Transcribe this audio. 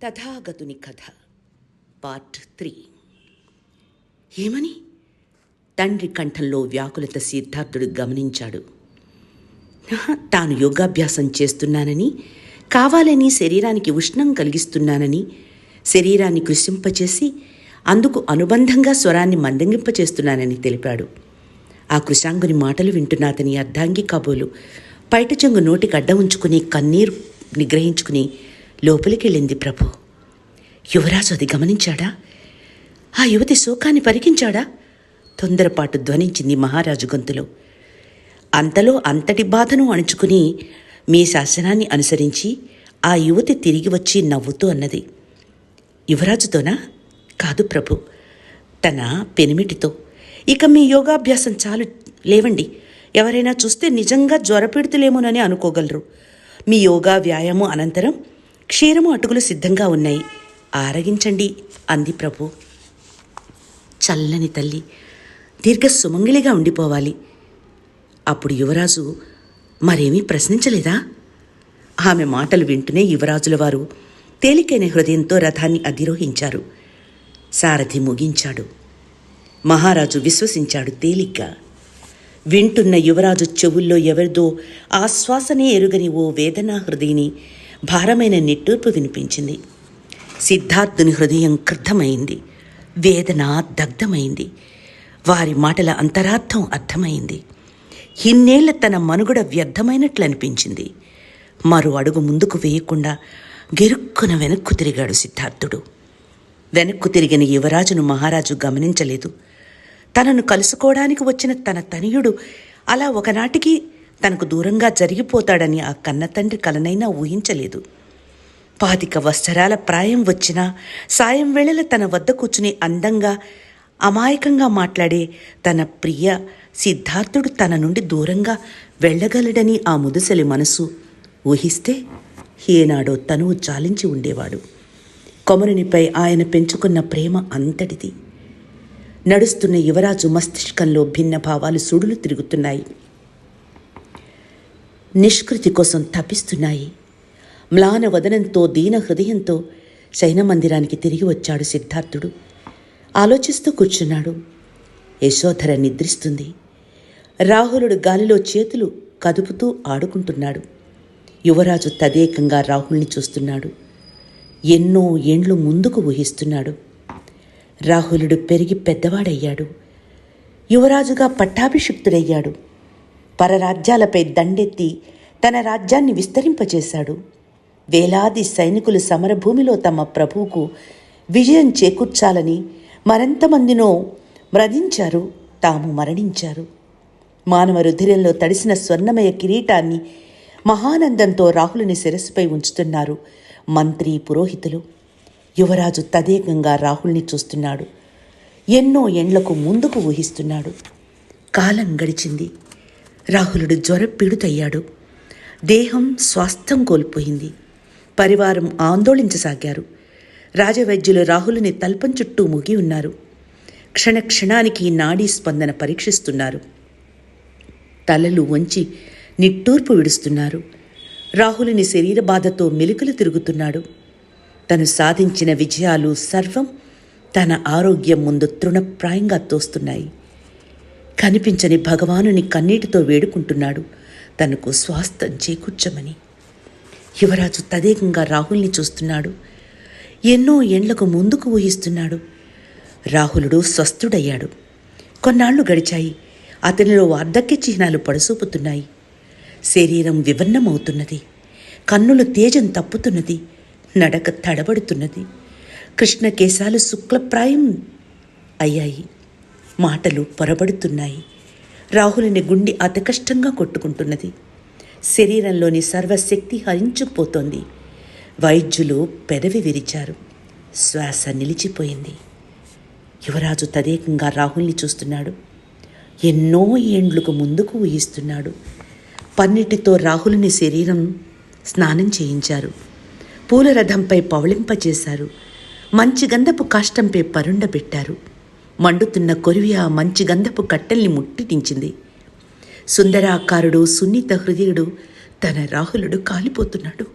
తథాగతుని కథ పార్ట్ 3. ఏమని? తండ్రి కంఠంలో వ్యాకులత సిద్ధార్థుడు గమనించాడు. తాను యోగాభ్యాసం చేస్తున్నానని, కావాలని శరీరానికి ఉష్ణం కలిగిస్తున్నానని, శరీరాన్ని కృశింపచేసి అందుకు అనుబంధంగా స్వరాన్ని మందగింపచేస్తున్నానని తెలిపాడు. ఆ కృశాంగుని మాటలు వింటున్న అతని అర్ధాంగి కాబోలు పైట చెంగు నోటికి అడ్డం ఉంచుకుని కన్నీరు నిగ్రహించుకుని లోపలికెళ్ళింది. ప్రభు, యువరాజు అది గమనించాడా? ఆ యువతి శోకాన్ని పరికించాడా? తొందరపాటు ధ్వనించింది మహారాజు గొంతులో. అంతలో అంతటి బాధను అణుచుకుని మీ శాసనాన్ని అనుసరించి ఆ యువతి తిరిగి వచ్చి నవ్వుతూ అన్నది. యువరాజుతోనా? కాదు ప్రభు, తన పెనిమిటితో. ఇక మీ యోగాభ్యాసం చాలు, లేవండి. ఎవరైనా చూస్తే నిజంగా జ్వరపీడితులేమోనని అనుకోగలరు. మీ యోగా వ్యాయామం అనంతరం క్షీరము అటుకులు సిద్ధంగా ఉన్నాయి, ఆరగించండి అంది ప్రభు. చల్లని తల్లి దీర్ఘ సుమంగిలిగా ఉండిపోవాలి. అప్పుడు యువరాజు మరేమీ ప్రశ్నించలేదా? ఆమె మాటలు వింటూనే యువరాజుల వారు తేలికైన హృదయంతో రథాన్ని అధిరోహించారు. సారథి ముగించాడు. మహారాజు విశ్వసించాడు తేలిగ్గా. వింటున్న యువరాజు చెవుల్లో ఎవరిదో ఆశ్వాసనే ఎరుగని ఓ వేదనా హృదయని భారమైన నిట్టూర్పు వినిపించింది. సిద్ధార్థుని హృదయం క్రుద్ధమైంది, వేదన దగ్ధమైంది. వారి మాటల అంతరార్థం అర్థమైంది. ఇన్నేళ్ల తన మనుగడ వ్యర్థమైనట్లు అనిపించింది. మరో అడుగు ముందుకు వేయకుండా గెరుక్కున వెనక్కు తిరిగాడు సిద్ధార్థుడు. వెనక్కు తిరిగిన యువరాజును మహారాజు గమనించలేదు. తనను కలుసుకోవడానికి వచ్చిన తన తనయుడు అలా ఒకనాటికి తనకు దూరంగా జరిగిపోతాడని ఆ కన్నతండ్రి కలనైనా ఊహించలేదు. 25 వత్సరాల ప్రాయం వచ్చినా సాయం వేళల తన వద్ద కూర్చుని అందంగా అమాయకంగా మాట్లాడే తన ప్రియ సిద్ధార్థుడు తన నుండి దూరంగా వెళ్ళగలడని ఆ ముదుసలి మనసు ఊహిస్తే ఏనాడో తనువు చాలించి ఉండేవాడు. కొమరునిపై ఆయన పెంచుకున్న ప్రేమ అంతటిది. నడుస్తున్న యువరాజు మస్తిష్కంలో భిన్న భావాలు సుడులు తిరుగుతున్నాయి, నిష్కృతి కోసం తపిస్తున్నాయి. మ్లాన వదనంతో దీన హృదయంతో శయనమందిరానికి తిరిగి వచ్చాడు సిద్ధార్థుడు. ఆలోచిస్తూ కూర్చున్నాడు. యశోధర నిద్రిస్తుంది. రాహులుడు గాలిలో చేతులు కదుపుతూ ఆడుకుంటున్నాడు. యువరాజు తదేకంగా రాహుల్ని చూస్తున్నాడు. ఎన్నో ఏండ్లు ముందుకు ఊహిస్తున్నాడు. రాహులుడు పెరిగి పెద్దవాడయ్యాడు. యువరాజుగా పట్టాభిషిక్తుడయ్యాడు. పరరాజ్యాలపై దండెత్తి తన రాజ్యాన్ని విస్తరింపచేశాడు. వేలాది సైనికులు సమరభూమిలో తమ ప్రభువుకు విజయం చేకూర్చాలని మరెంతమందినో మరణించారు, తాము మరణించారు. మానవ రుధిరంలో తడిసిన స్వర్ణమయ కిరీటాన్ని మహానందంతో రాహులుని శిరస్సుపై ఉంచుతున్నారు మంత్రి, పురోహితులు. యువరాజు తదేకంగా రాహుల్ని చూస్తున్నాడు. ఎన్నో ఏండ్లకు ముందుకు ఊహిస్తున్నాడు. కాలం గడిచింది. రాహులుడు జ్వరపీడితయ్యాడు. దేహం స్వాస్థ్యం కోల్పోయింది. పరివారం ఆందోళించసాగారు. రాజవైద్యులు రాహులుని తల్పం చుట్టూ ముగి ఉన్నారు. క్షణక్షణానికి నాడీ స్పందన పరీక్షిస్తున్నారు. తలలు వంచి నిట్టూర్పు విడుస్తున్నారు. రాహులుని శరీర బాధతో మెలికలు తిరుగుతున్నాడు. తను సాధించిన విజయాలు సర్వం తన ఆరోగ్యం ముందు తృణప్రాయంగా తోస్తున్నాయి. కనిపించని భగవానుని కన్నీటితో వేడుకుంటున్నాడు తనకు స్వాస్థ్యం చేకూర్చమని. యువరాజు తదేకంగా రాహుల్ని చూస్తున్నాడు. ఎన్నో ఏండ్లకు ముందుకు ఊహిస్తున్నాడు. రాహులుడు స్వస్థుడయ్యాడు. కొన్నాళ్లు గడిచాయి. అతనిలో వార్ధక్య చిహ్నాలు పడసూపుతున్నాయి. శరీరం వివన్నమవుతున్నది. కన్నులు తేజం తప్పుతున్నది. నడక తడబడుతున్నది. కృష్ణకేశాలు శుక్లప్రాయం అయ్యాయి. మాటలు పొరబడుతున్నాయి. రాహులుని గుండె అతి కష్టంగా కొట్టుకుంటున్నది. శరీరంలోని సర్వశక్తి హరించుకుపోతోంది. వైద్యులు పెదవి విరిచారు. శ్వాస నిలిచిపోయింది. యువరాజు తదేకంగా రాహుల్ని చూస్తున్నాడు. ఎన్నో ఏండ్లకు ముందుకు ఊహిస్తున్నాడు. పన్నిటితో రాహులుని శరీరం స్నానం చేయించారు. పూలరథంపై పవళింపచేశారు. మంచి గంధపు కాష్టంపై పరుండబెట్టారు. మండుతున్న కొరివి ఆ మంచి గంధపు కట్టెల్ని ముట్టిటించింది. సుందరాకారుడు సున్నిత హృదయుడు తన రాహులుడు కాలిపోతున్నాడు.